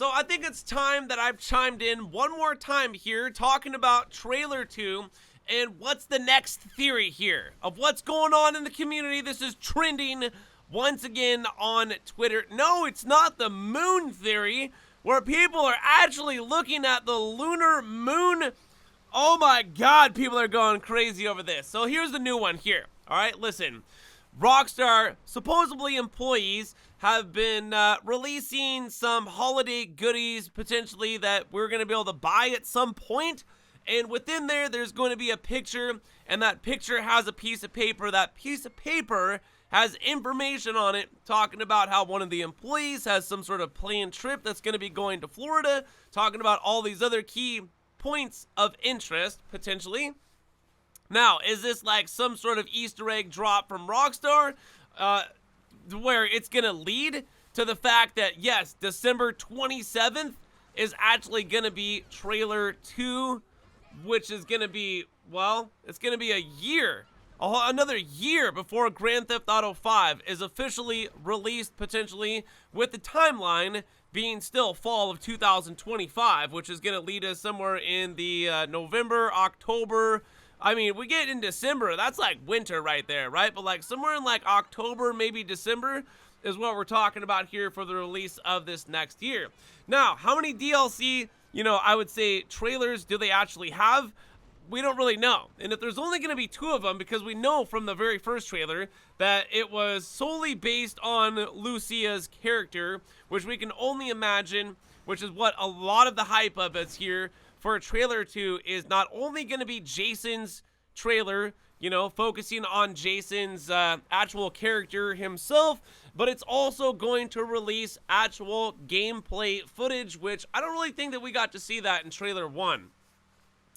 So I think it's time that I've chimed in one more time here talking about trailer 2 and what's the next theory here of what's going on in the community. This is trending once again on Twitter. No, it's not the moon theory where people are actually looking at the lunar moon. Oh my God, people are going crazy over this. So here's the new one here. All right, listen. Rockstar, supposedly employees, have been releasing some holiday goodies potentially that we're going to be able to buy at some point. And within there, there's going to be a picture, and that picture has a piece of paper. That piece of paper has information on it talking about how one of the employees has some sort of planned trip that's going to be going to Florida, talking about all these other key points of interest, potentially. Now, is this like some sort of Easter egg drop from Rockstar where it's going to lead to the fact that, yes, December 27th is actually going to be trailer 2, which is going to be, well, it's going to be a year, another year before Grand Theft Auto 5 is officially released, potentially, with the timeline being still fall of 2025, which is going to lead us somewhere in the November, October. I mean, we get in December, that's like winter right there, right? But like somewhere in like October, maybe December is what we're talking about here for the release of this next year. Now, how many DLC, I would say trailers do they actually have? We don't really know. And if there's only going to be 2 of them, because we know from the very first trailer that it was solely based on Lucia's character, which we can only imagine, which is what a lot of the hype of is here for a trailer 2 is not only going to be Jason's trailer, focusing on Jason's actual character himself, but it's also going to release actual gameplay footage, which I don't really think that we got to see that in trailer 1.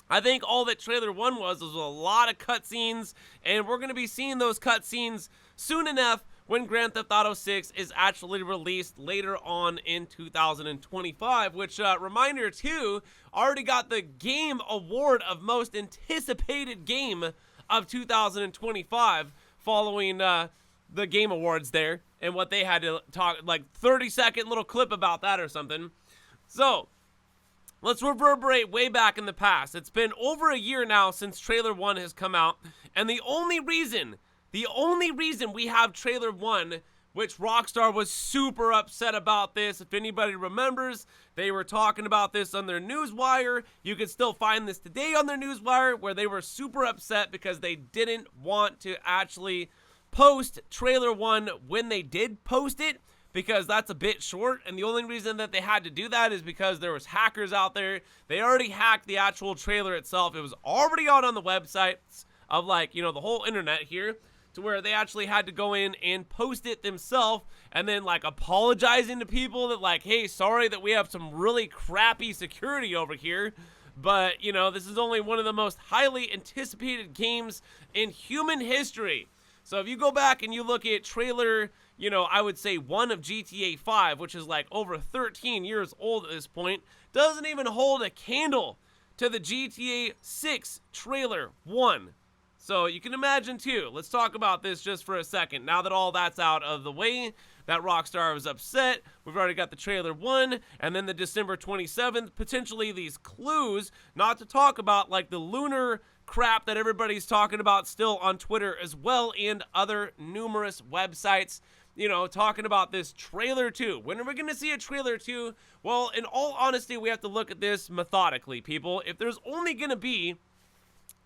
I think all that trailer 1 was a lot of cutscenes, and we're going to be seeing those cutscenes soon enough when Grand Theft Auto 6 is actually released later on in 2025, which, reminder too, already got the Game Award of Most Anticipated Game of 2025 following the Game Awards there and what they had to talk, like 30-second little clip about that or something. So, let's reverberate way back in the past. It's been over a year now since trailer 1 has come out, and the only reason we have trailer 1, which Rockstar was super upset about this. If anybody remembers, they were talking about this on their newswire. You can still find this today on their newswire, where they were super upset because they didn't want to actually post trailer 1 when they did post it, because that's a bit short, and the only reason that they had to do that is because there was hackers out there. They already hacked the actual trailer itself. It was already out on the websites of the whole internet here, to where they actually had to go in and post it themselves and then apologizing to people that hey, sorry that we have some really crappy security over here, but this is only one of the most highly anticipated games in human history. So if you go back and you look at trailer, I would say 1 of GTA 5, which is over 13 years old at this point, doesn't even hold a candle to the GTA 6 trailer 1. So you can imagine too, let's talk about this just for a second. Now that all that's out of the way, that Rockstar was upset, we've already got the trailer 1, and then the December 27th, potentially these clues, not to talk about the lunar crap that everybody's talking about still on Twitter as well, and other numerous websites, talking about this trailer 2. When are we going to see a trailer 2? Well, in all honesty, we have to look at this methodically, people. If there's only going to be,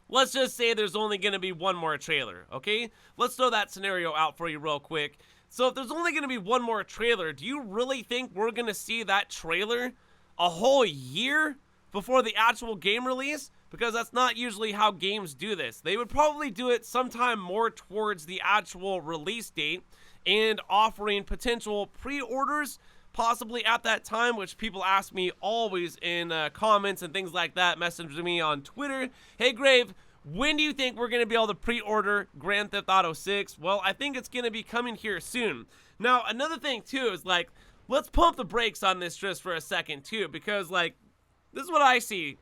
let's just say there's only going to be 1 more trailer, okay? Let's throw that scenario out for you real quick. So if there's only going to be 1 more trailer, do you really think we're going to see that trailer a whole year before the actual game release? Because that's not usually how games do this. They would probably do it sometime more towards the actual release date and offering potential pre-orders possibly at that time, which people ask me always in comments and things like that, message me on Twitter. Hey, Grave, when do you think we're going to be able to pre-order Grand Theft Auto 6? Well, I think it's going to be coming here soon. Now, another thing, too, is let's pump the brakes on this just for a second, too, because, this is what I see.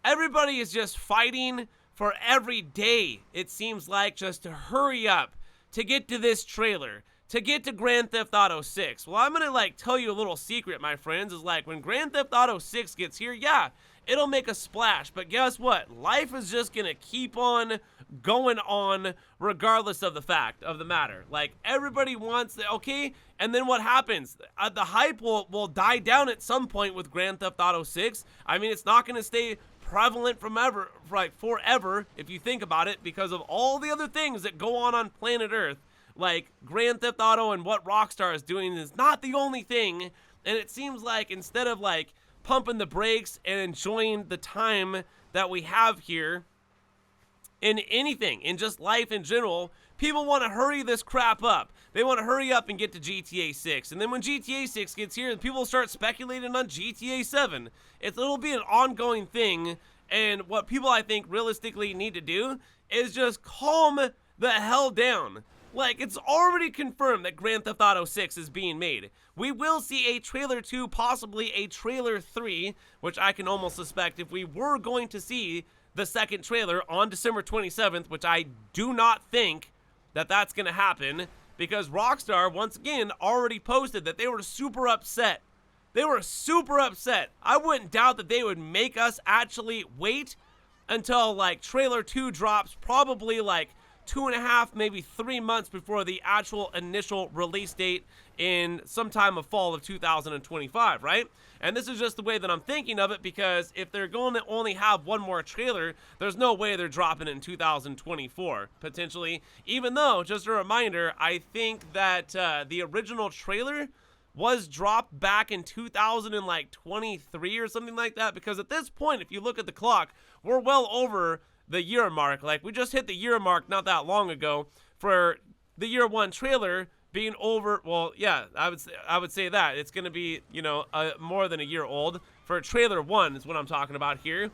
Everybody is just fighting for every day, it seems like, just to hurry up, to get to this trailer, to get to Grand Theft Auto 6. Well, I'm gonna like tell you a little secret, my friends, is like when Grand Theft Auto 6 gets here, yeah, it'll make a splash, but guess what? Life is just gonna keep on going on regardless of the fact of the matter. Like, everybody wants the, okay, and then what happens? The hype will die down at some point with Grand Theft Auto 6. I mean, it's not gonna stay prevalent forever if you think about it, because of all the other things that go on planet Earth. Like, Grand Theft Auto and what Rockstar is doing is not the only thing, and it seems like instead of like pumping the brakes and enjoying the time that we have here in anything, in just life in general, people want to hurry this crap up. They want to hurry up and get to GTA 6, and then when GTA 6 gets here, people start speculating on GTA 7. It'll be an ongoing thing, and what people, I think, realistically need to do is just calm the hell down. Like, it's already confirmed that Grand Theft Auto 6 is being made. We will see a trailer 2, possibly a trailer 3, which I can almost suspect if we were going to see the second trailer on December 27th, which I do not think that that's going to happen, because Rockstar, once again, already posted that they were super upset. They were super upset. I wouldn't doubt that they would make us actually wait until, like, trailer 2 drops, probably, like, 2.5, maybe 3 months before the actual initial release date in sometime of fall of 2025, right? And this is just the way that I'm thinking of it, because if they're going to only have one more trailer, there's no way they're dropping it in 2024, potentially. Even though, just a reminder, I think that the original trailer was dropped back in 2023 or something like that, because at this point, if you look at the clock, we're well over the year mark. Like, we just hit the year mark not that long ago for the year 1 trailer being over. Well, yeah, I would say that it's going to be, you know, more than a year old for trailer 1 is what I'm talking about here.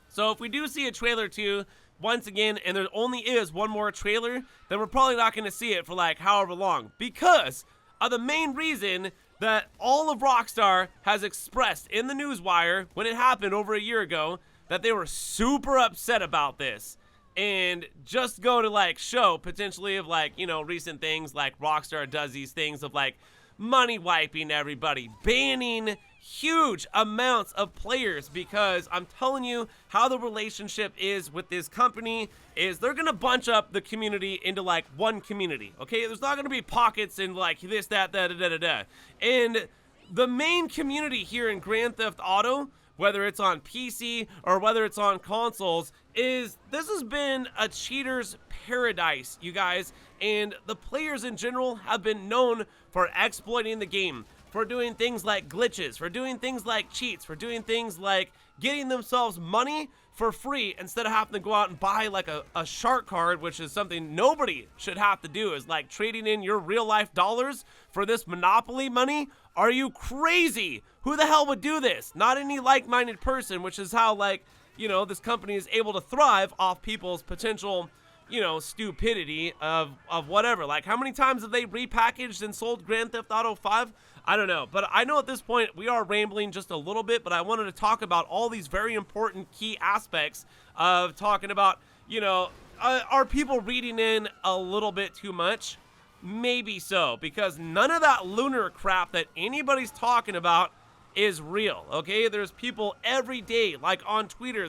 So if we do see a trailer 2 once again, and there only is one more trailer, then we're probably not going to see it for like however long, because of the main reason that all of Rockstar has expressed in the newswire when it happened over a year ago, that they were super upset about this. And just go to like show potentially of like, you know, recent things like Rockstar does these things of like money wiping everybody, banning huge amounts of players, because I'm telling you how the relationship is with this company is they're gonna bunch up the community into like one community, okay? There's not gonna be pockets and like this, that, da. And the main community here in Grand Theft Auto, whether it's on PC or whether it's on consoles, this has been a cheater's paradise, you guys. And the players in general have been known for exploiting the game, for doing things like glitches, for doing things like cheats, for doing things like getting themselves money for free instead of having to go out and buy like a shark card, which is something nobody should have to do, is like trading in your real life dollars for this Monopoly money. Are you crazy? Who the hell would do this? Not any like-minded person, which is how, like, you know, this company is able to thrive off people's potential, you know, stupidity of whatever. Like, how many times have they repackaged and sold Grand Theft Auto 5? I don't know, but I know at this point we are rambling just a little bit, but I wanted to talk about all these very important key aspects of talking about, you know, are people reading in a little bit too much? Maybe so, because none of that lunar crap that anybody's talking about is real, okay? There's people every day, like on Twitter,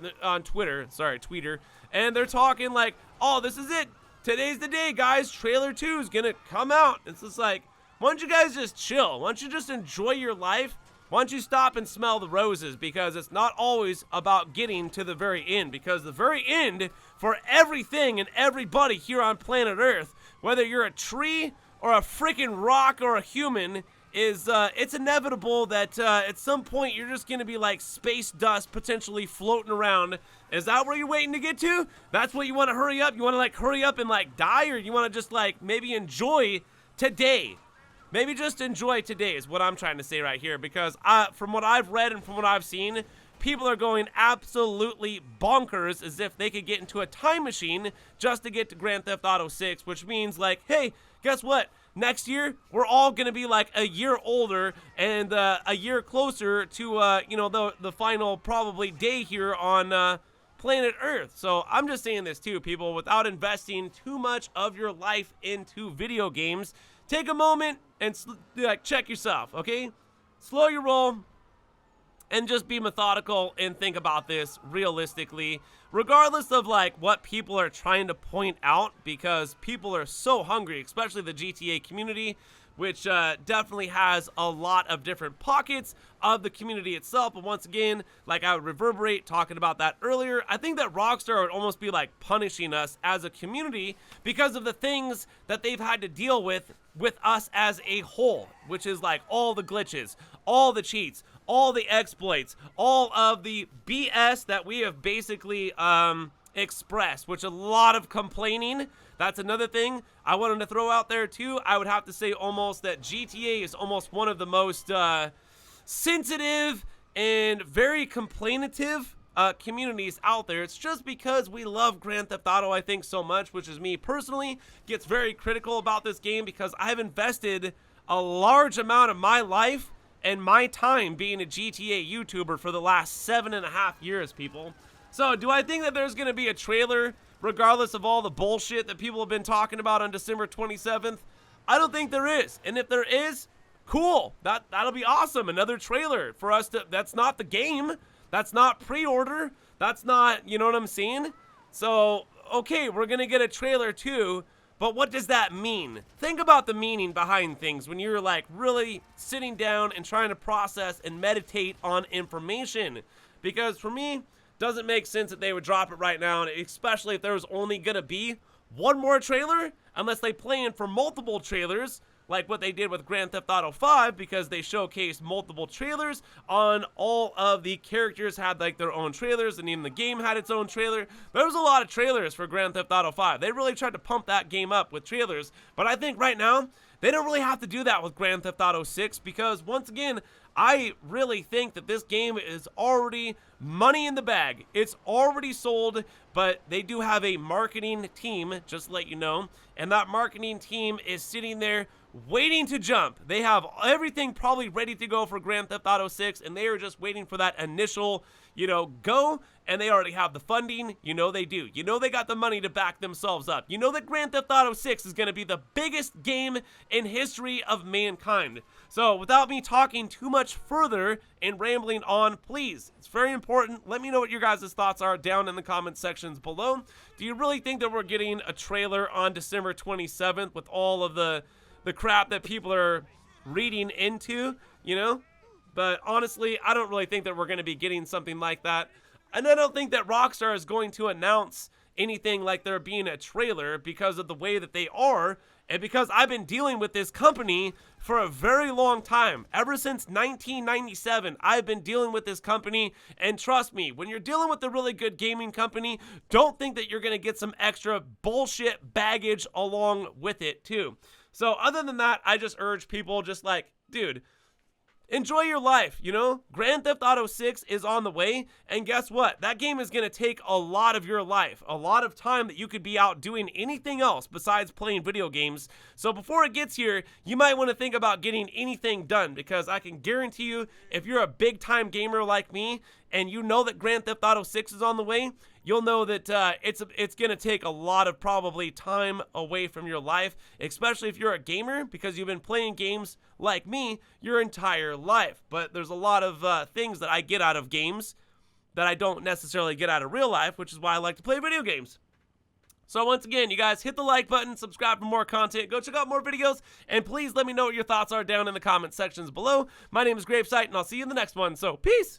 and they're talking like, oh, this is it. Today's the day, guys. Trailer 2 is gonna come out. It's just like, why don't you guys just chill? Why don't you just enjoy your life? Why don't you stop and smell the roses? Because it's not always about getting to the very end, because the very end for everything and everybody here on planet Earth, whether you're a tree or a freaking rock or a human, is it's inevitable that at some point you're just gonna be like space dust potentially floating around. Is that where you're waiting to get to? That's what you want to hurry up? You want to like hurry up and like die, or you want to just like maybe enjoy today? Maybe just enjoy today is what I'm trying to say right here, because from what I've read and from what I've seen, people are going absolutely bonkers as if they could get into a time machine just to get to Grand Theft Auto 6, which means like, hey, guess what? Next year, we're all going to be like a year older and a year closer to, you know, the final probably day here on planet Earth. So I'm just saying this too, people, without investing too much of your life into video games, take a moment and like check yourself, okay? Slow your roll and just be methodical and think about this realistically, regardless of like what people are trying to point out, because people are so hungry, especially the GTA community, which definitely has a lot of different pockets of the community itself. But once again, like I would reverberate talking about that earlier, I think that Rockstar would almost be like punishing us as a community because of the things that they've had to deal with us as a whole, which is like all the glitches, all the cheats, all the exploits, all of the BS that we have basically expressed, which a lot of complaining. That's another thing I wanted to throw out there too. I would have to say almost that GTA is almost one of the most sensitive and very complainative communities out there. It's just because we love Grand Theft Auto, I think, so much, which is me personally, gets very critical about this game because I've invested a large amount of my life and my time being a GTA YouTuber for the last 7.5 years, people. So do I think that there's going to be a trailer regardless of all the bullshit that people have been talking about on December 27th? I don't think there is. And if there is, cool. That'll be awesome. Another trailer for us to, that's not the game. That's not pre-order. That's not, you know what I'm saying? So, okay, we're going to get a trailer too, but what does that mean? Think about the meaning behind things when you're like really sitting down and trying to process and meditate on information. Because for me, doesn't make sense that they would drop it right now, and especially if there was only gonna be one more trailer, unless they plan for multiple trailers, like what they did with Grand Theft Auto 5, because they showcased multiple trailers on all of the characters had like their own trailers, and even the game had its own trailer. There was a lot of trailers for Grand Theft Auto 5. They really tried to pump that game up with trailers, but I think right now, they don't really have to do that with Grand Theft Auto 6, because once again, I really think that this game is already money in the bag. It's already sold, but they do have a marketing team, just to let you know, and that marketing team is sitting there waiting to jump. They have everything probably ready to go for Grand Theft Auto 6, and they are just waiting for that initial, go, and they already have the funding. You know they do. You know they got the money to back themselves up. You know that Grand Theft Auto 6 is going to be the biggest game in history of mankind. So without me talking too much further and rambling on, please, it's very important, let me know what your guys' thoughts are down in the comment sections below. Do you really think that we're getting a trailer on December 27th with all of the crap that people are reading into, But honestly, I don't really think that we're going to be getting something like that. And I don't think that Rockstar is going to announce anything like there being a trailer because of the way that they are, and because I've been dealing with this company for a very long time. Ever since 1997, I've been dealing with this company, and trust me, when you're dealing with a really good gaming company, don't think that you're going to get some extra bullshit baggage along with it too. So other than that, I just urge people, just like, dude, enjoy your life, Grand Theft Auto 6 is on the way, and guess what? That game is going to take a lot of your life, a lot of time that you could be out doing anything else besides playing video games. So before it gets here, you might want to think about getting anything done, because I can guarantee you, if you're a big-time gamer like me, and you know that Grand Theft Auto 6 is on the way, you'll know that it's going to take a lot of probably time away from your life, especially if you're a gamer, because you've been playing games like me your entire life. But there's a lot of things that I get out of games that I don't necessarily get out of real life, which is why I like to play video games. So once again, you guys hit the like button, subscribe for more content, go check out more videos, and please let me know what your thoughts are down in the comment sections below. My name is GRAVESIGHT, and I'll see you in the next one, so peace!